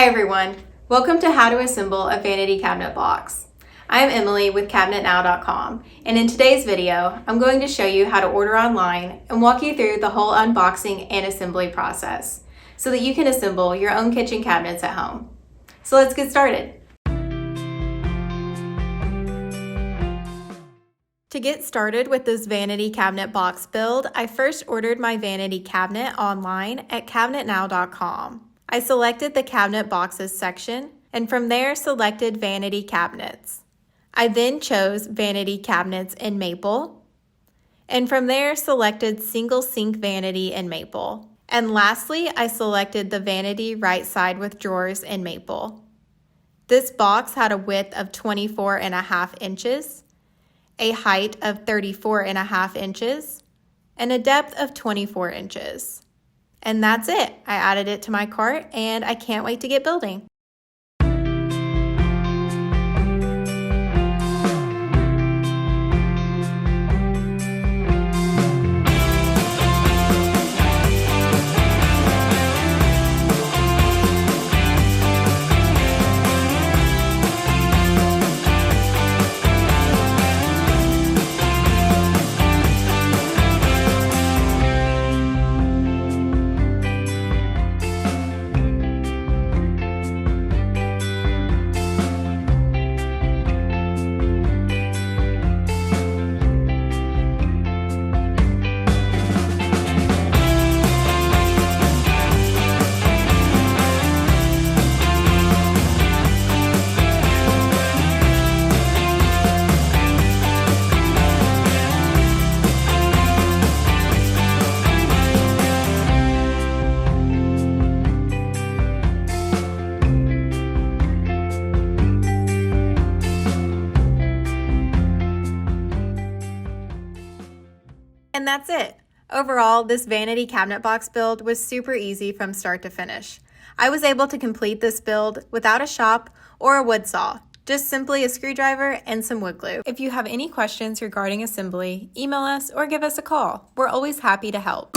Hi everyone, welcome to How to Assemble a Vanity Cabinet Box. I'm Emily with CabinetNow.com, and in today's video, I'm going to show you how to order online and walk you through the whole unboxing and assembly process so that you can assemble your own kitchen cabinets at home. So let's get started. To get started with this vanity cabinet box build, I first ordered my vanity cabinet online at CabinetNow.com. I selected the cabinet boxes section and from there selected vanity cabinets. I then chose vanity cabinets in maple and from there selected single sink vanity in maple. And lastly, I selected the vanity right side with drawers in maple. This box had a width of 24.5 inches, a height of 34.5 inches, and a depth of 24 inches. And that's it. I added it to my cart and I can't wait to get building. And that's it. Overall, this vanity cabinet box build was super easy from start to finish. I was able to complete this build without a shop or a wood saw, just simply a screwdriver and some wood glue. If you have any questions regarding assembly, email us or give us a call. We're always happy to help.